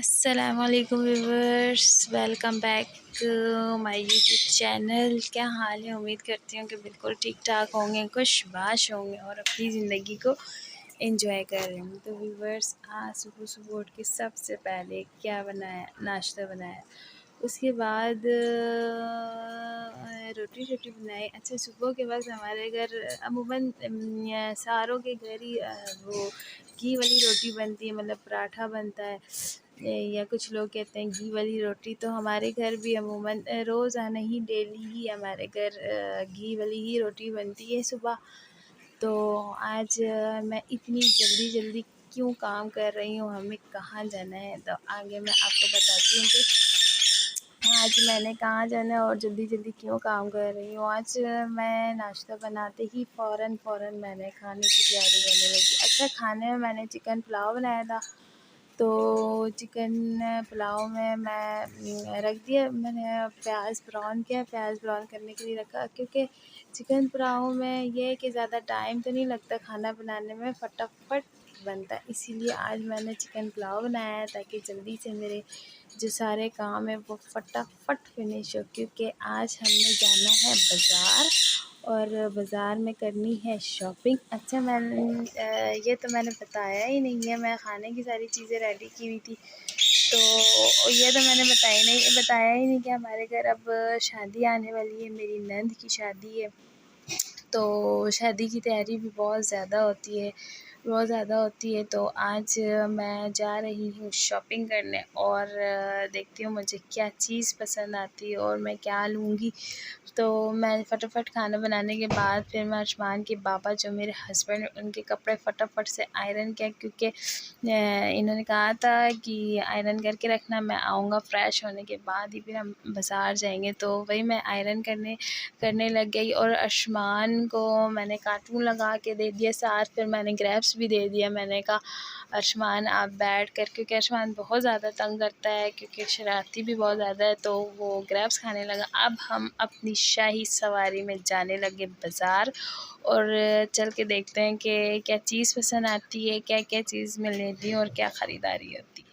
अस्सलामुअलैकुम viewers, welcome back my YouTube channel. क्या हाल है? उम्मीद करती हूँ कि बिल्कुल ठीक ठाक होंगे, खुशबाश होंगे और अपनी ज़िंदगी को एंजॉय कर रहे होंगे। तो व्यूवर्स, आज सुबह सुबह उठ के सबसे पहले क्या बनाया? नाश्ता बनाया। उसके बाद रोटी शोटी बनाई। अच्छा, सुबह के वक्त हमारे घर अमूमन सारों के घर ही वो घी वाली रोटी बनती है, मतलब पराठा बनता है, या कुछ लोग कहते हैं घी वाली रोटी। तो हमारे घर भी अमूमन रोज़ाना ही डेली ही हमारे घर घी वाली ही रोटी बनती है सुबह। तो आज मैं इतनी जल्दी जल्दी क्यों काम कर रही हूँ, हमें कहाँ जाना है, तो आगे मैं आपको बताती हूँ कि आज मैंने कहाँ जाना है और जल्दी जल्दी क्यों काम कर रही हूँ। आज मैं नाश्ता बनाते ही फ़ौरन मैंने खाने की तैयारी करने लगी। अच्छा, खाने में मैंने चिकन पुलाव बनाया था। तो चिकन पुलाव में मैं रख दिया, मैंने प्याज ब्राउन किया। प्याज ब्राउन करने के लिए रखा, क्योंकि चिकन पुलाव में ये है कि ज़्यादा टाइम तो नहीं लगता खाना बनाने में, फटाफट बनता है। इसीलिए आज मैंने चिकन पुलाव बनाया है, ताकि जल्दी से मेरे जो सारे काम है वो फटाफट फिनिश हो, क्योंकि आज हमने जाना है बाज़ार और बाज़ार में करनी है शॉपिंग। अच्छा, ये तो मैंने बताया ही नहीं है, मैं खाने की सारी चीज़ें रेडी की हुई थी। तो ये तो मैंने बताया ही नहीं कि हमारे घर अब शादी आने वाली है, मेरी नंद की शादी है। तो शादी की तैयारी भी बहुत ज़्यादा होती है। तो आज मैं जा रही हूँ शॉपिंग करने और देखती हूँ मुझे क्या चीज़ पसंद आती है और मैं क्या लूँगी। तो मैं फटाफट खाना बनाने के बाद फिर मैं अरशमान के बाबा जो मेरे हस्बैंड, उनके कपड़े फटाफट से आयरन किया, क्योंकि इन्होंने कहा था कि आयरन करके रखना, मैं आऊँगा फ्रेश होने के बाद ही फिर हम बाज़ार जाएंगे। तो वही मैं आयरन करने लग गई और अरशमान को मैंने कार्टून लगा के दे दिया साथ, फिर मैंने ग्रैप्स भी दे दिया। मैंने कहा अरशमान आप बैठ कर, क्योंकि अरशमान बहुत ज़्यादा तंग करता है, क्योंकि शरारती भी बहुत ज़्यादा है, तो वो ग्रैप्स खाने लगा। अब हम अपनी शाही सवारी में जाने लगे बाज़ार और चल के देखते हैं कि क्या चीज़ पसंद आती है, क्या क्या चीज़ मैं लेती हूँ और क्या ख़रीदारी होती है।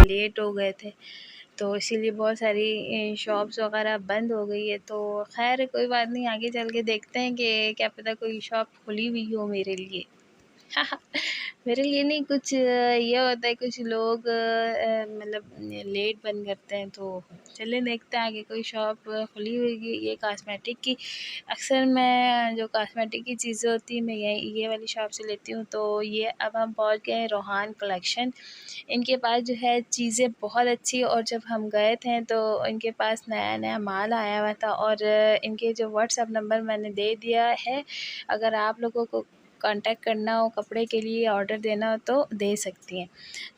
लेट हो गए थे, तो इसीलिए बहुत सारी शॉप्स वगैरह बंद हो गई है। तो खैर कोई बात नहीं, आगे चल के देखते हैं कि क्या पता कोई शॉप खुली हुई हो मेरे लिए। मेरे लिए नहीं, कुछ ये होता है, कुछ लोग मतलब लेट बंद करते हैं, तो चलिए देखते हैं आगे कोई शॉप खुली होगी ये कॉस्मेटिक की। अक्सर मैं जो कॉस्मेटिक की चीज़ें होती हैं मैं ये वाली शॉप से लेती हूँ। तो ये अब हम पहुँच गए हैं रोहान कलेक्शन। इनके पास जो है चीज़ें बहुत अच्छी, और जब हम गए थे तो इनके पास नया नया माल आया हुआ था, और इनके जो व्हाट्सएप नंबर मैंने दे दिया है, अगर आप लोगों को कांटेक्ट करना हो, कपड़े के लिए ऑर्डर देना हो तो दे सकती हैं।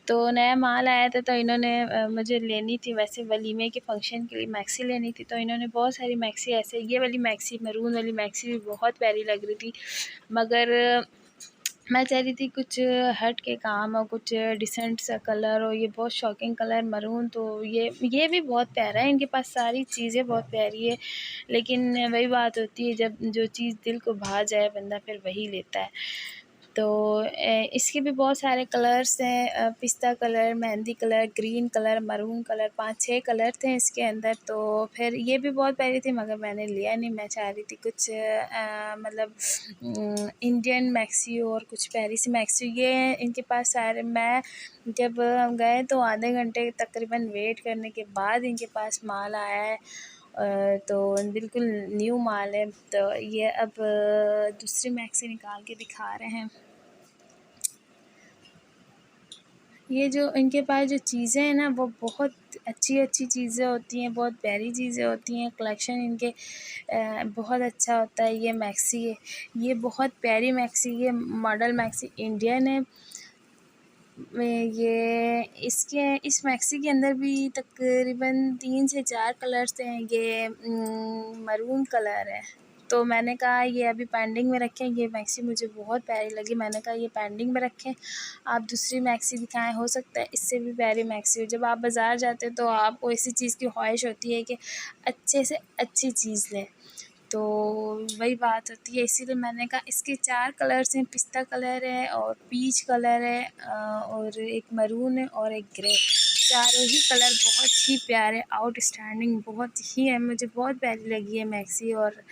तो नया माल आया था, तो इन्होंने मुझे लेनी थी, वैसे वलीमे के फ़ंक्शन के लिए मैक्सी लेनी थी, तो इन्होंने बहुत सारी मैक्सी ऐसे, ये वाली मैक्सी, मैरून वाली मैक्सी भी बहुत प्यारी लग रही थी, मगर मैं चाह रही थी कुछ हट के काम हो, कुछ डिसेंट सा कलर हो। ये बहुत शॉकिंग कलर मरून, तो ये भी बहुत प्यारा है, इनके पास सारी चीज़ें बहुत प्यारी है, लेकिन वही बात होती है, जब जो चीज़ दिल को भा जाए बंदा फिर वही लेता है। तो इसके भी बहुत सारे कलर्स हैं, पिस्ता colour, mehndi colour, green colour, maroon colour, 5-6 colour थे इसके अंदर। तो फिर ये भी बहुत प्यारी थी, मगर मैंने लिया नहीं। मैं चाह रही थी कुछ मतलब इंडियन मैक्सी हो और कुछ प्यारी सी मैक्सी। ये इनके पास सारे, मैं जब हम गए तो आधे घंटे तकरीबन वेट करने के बाद इनके पास माल आया है। तो बिल्कुल न्यू माल है। तो ये अब दूसरी मैक्सी निकाल के दिखा रहे हैं। ये जो इनके पास जो चीज़ें हैं ना, वो बहुत अच्छी अच्छी चीज़ें होती हैं, बहुत प्यारी चीज़ें होती हैं। कलेक्शन इनके बहुत अच्छा होता है। ये मैक्सी है, ये बहुत प्यारी मैक्सी, ये मॉडल मैक्सी इंडियन है। ये इस मैक्सी के अंदर भी तकरीबन 3 से 4 कलर्स हैं। ये मरून कलर है। तो मैंने कहा ये अभी पेंडिंग में रखें, ये मैक्सी मुझे बहुत प्यारी लगी। मैंने कहा ये पेंडिंग में रखें, आप दूसरी मैक्सी दिखाएं, हो सकता है इससे भी प्यारी मैक्सी हो। जब आप बाज़ार जाते हो तो आपको इसी चीज़ की ख्वाहिश होती है कि अच्छे से अच्छी चीज़ लें, तो वही बात होती है। इसीलिए मैंने कहा इसके 4 कलर्स हैं, पिस्ता कलर है और पीच कलर है, और एक मरून है और एक ग्रे। चारों ही कलर बहुत ही प्यारे, आउटस्टैंडिंग बहुत ही है। मुझे बहुत प्यारी लगी है मैक्सी। और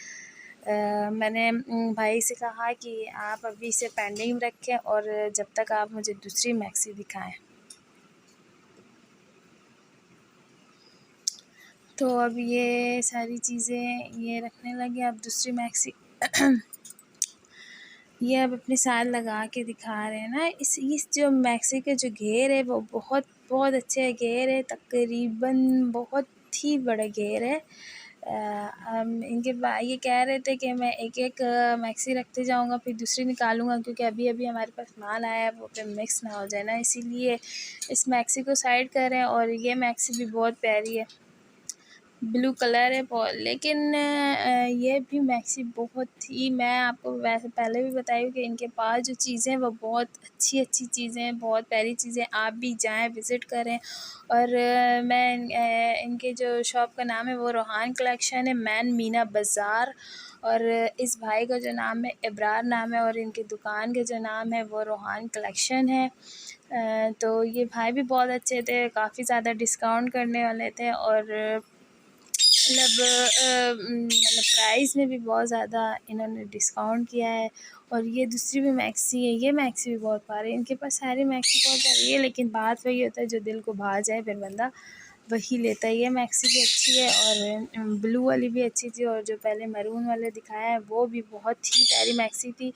मैंने भाई से कहा कि आप अभी इसे पेंडिंग में रखें, और जब तक आप मुझे दूसरी मैक्सी दिखाएं। तो अब ये सारी चीज़ें ये रखने लगे। अब दूसरी मैक्सी ये अब अपने साथ लगा के दिखा रहे हैं ना। इस जो मैक्सी के जो घेर है वो बहुत बहुत अच्छे घेर है, तकरीबन बहुत ही बड़ा घेर है। ये कह रहे थे कि मैं एक एक मैक्सी रखते जाऊंगा, फिर दूसरी निकालूंगा, क्योंकि अभी अभी हमारे पास माल आया है, वो फिर मिक्स ना हो जाए ना, इसीलिए इस मैक्सी को साइड करें। और ये मैक्सी भी बहुत प्यारी है, ब्लू कलर है बहुत, लेकिन ये भी मैक्सी बहुत ही, मैं आपको वैसे पहले भी बताई हूँ कि इनके पास जो चीज़ें हैं वो बहुत अच्छी अच्छी चीज़ें हैं, बहुत प्यारी चीज़ें। आप भी जाएं, विज़िट करें। और इनके जो शॉप का नाम है वो रोहान कलेक्शन है, मैन मीना बाज़ार। और इस भाई का जो नाम है इब्रार नाम है, और इनकी दुकान का जो नाम है वो रोहान कलेक्शन है। तो ये भाई भी बहुत अच्छे थे, काफ़ी ज़्यादा डिस्काउंट करने वाले थे, और मतलब प्राइस में भी बहुत ज़्यादा इन्होंने डिस्काउंट किया है। और ये दूसरी भी मैक्सी है, ये मैक्सी भी बहुत प्यारी है। इनके पास सारी मैक्सी बहुत प्यारी है, लेकिन बात वही होता है, जो दिल को भा जाए फिर बंदा वही लेता है। ये मैक्सी भी अच्छी है, और ब्लू वाली भी अच्छी थी, और जो पहले मैरून वाले दिखाया है वो भी बहुत ही प्यारी मैक्सी थी।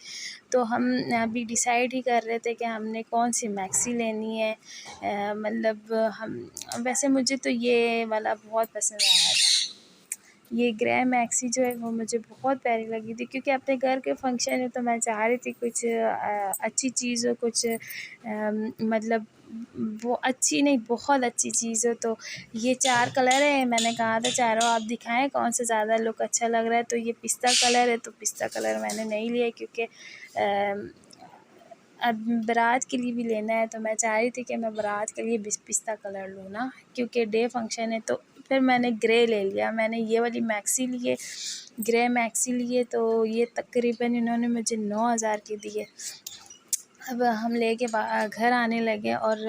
तो हम अभी डिसाइड ही कर रहे थे कि हमने कौन सी मैक्सी लेनी है। मतलब हम, वैसे मुझे तो ये वाला बहुत पसंद आया था। ये ग्रे मैक्सी जो है वो मुझे बहुत प्यारी लगी थी, क्योंकि अपने घर के फंक्शन है, तो मैं चाह रही थी कुछ अच्छी चीज़ हो, कुछ मतलब वो अच्छी नहीं, बहुत अच्छी चीज़ हो। तो ये 4 कलर है, मैंने कहा था चारों आप दिखाएं कौन सा ज़्यादा लुक अच्छा लग रहा है। तो ये पिस्ता कलर है, तो पिस्ता कलर मैंने नहीं लिया, क्योंकि अब बारात के लिए भी लेना है, तो मैं चाह रही थी कि मैं बारात के लिए पिस्ता कलर लूँ ना, क्योंकि डे फंक्शन है। तो फिर मैंने ग्रे ले लिया, मैंने ये वाली मैक्सी लिए, ग्रे मैक्सी लिए। तो ये तकरीबन इन्होंने मुझे 9,000 की दी है। अब हम लेके घर आने लगे और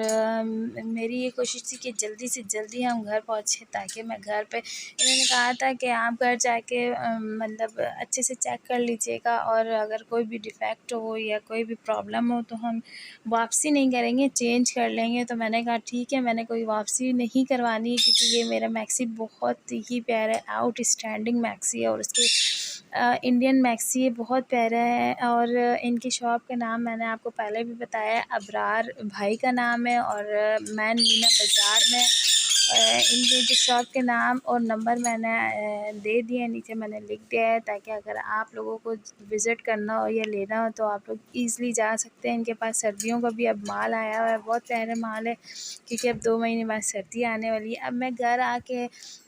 मेरी ये कोशिश थी कि जल्दी से जल्दी हम घर पहुँचे ताकि मैं घर पे, इन्होंने कहा था कि आप घर जाके मतलब अच्छे से चेक कर लीजिएगा और अगर कोई भी डिफ़ेक्ट हो या कोई भी प्रॉब्लम हो तो हम वापसी नहीं करेंगे, चेंज कर लेंगे। तो मैंने कहा ठीक है, मैंने कोई वापसी नहीं करवानी है क्योंकि ये मेरा मैक्सी बहुत ही प्यारा आउटस्टैंडिंग मैक्सी है और उसके इंडियन मैक्सी ये बहुत प्यारा है। और इनकी शॉप का नाम मैंने आपको पहले भी बताया, अबरार भाई का नाम है और मैन मीना बाज़ार में। इनके जो शॉप के नाम और नंबर मैंने दे दिए हैं, नीचे मैंने लिख दिया है ताकि अगर आप लोगों को विज़िट करना हो या लेना हो तो आप लोग ईज़िली जा सकते हैं। इनके पास सर्दियों का भी अब माल आया हुआ है, बहुत प्यारा माल है क्योंकि अब 2 महीने बाद सर्दी आने वाली है। अब मैं घर आके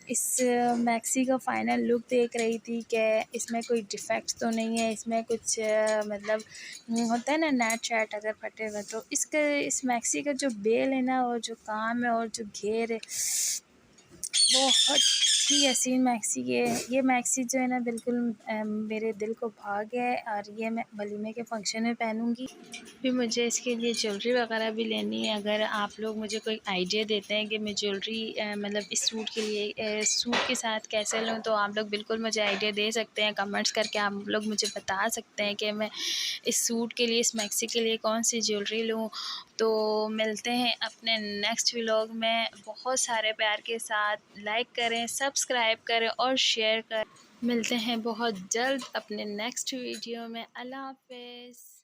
इस मैक्सी का फ़ाइनल लुक देख रही थी कि इसमें कोई डिफ़ेक्ट्स तो नहीं है, इसमें कुछ मतलब होता है ना नेट शेट अगर फटे हुए तो इस मैक्सी का जो बेल है ना और जो काम है और जो घेर है बहुत ही हसीन मैक्सी ये मैक्सी जो है ना बिल्कुल मेरे दिल को भा गया है और ये मैं वलीमे के फंक्शन में पहनूंगी। फिर मुझे इसके लिए ज्वेलरी वगैरह भी लेनी है। अगर आप लोग मुझे कोई आइडिया देते हैं कि मैं ज्वेलरी मतलब इस सूट के लिए सूट के साथ कैसे लूँ तो आप लोग बिल्कुल मुझे आइडिया दे सकते हैं, कमेंट्स करके आप लोग मुझे बता सकते हैं कि मैं इस सूट के लिए, इस मैक्सी के लिए कौन सी ज्वेलरी लूँ। तो मिलते हैं अपने नेक्स्ट व्लॉग में बहुत सारे प्यार के साथ। लाइक करें, सब्सक्राइब करें और शेयर करें। मिलते हैं बहुत जल्द अपने नेक्स्ट वीडियो में। अल्लाह हाफ़िज़।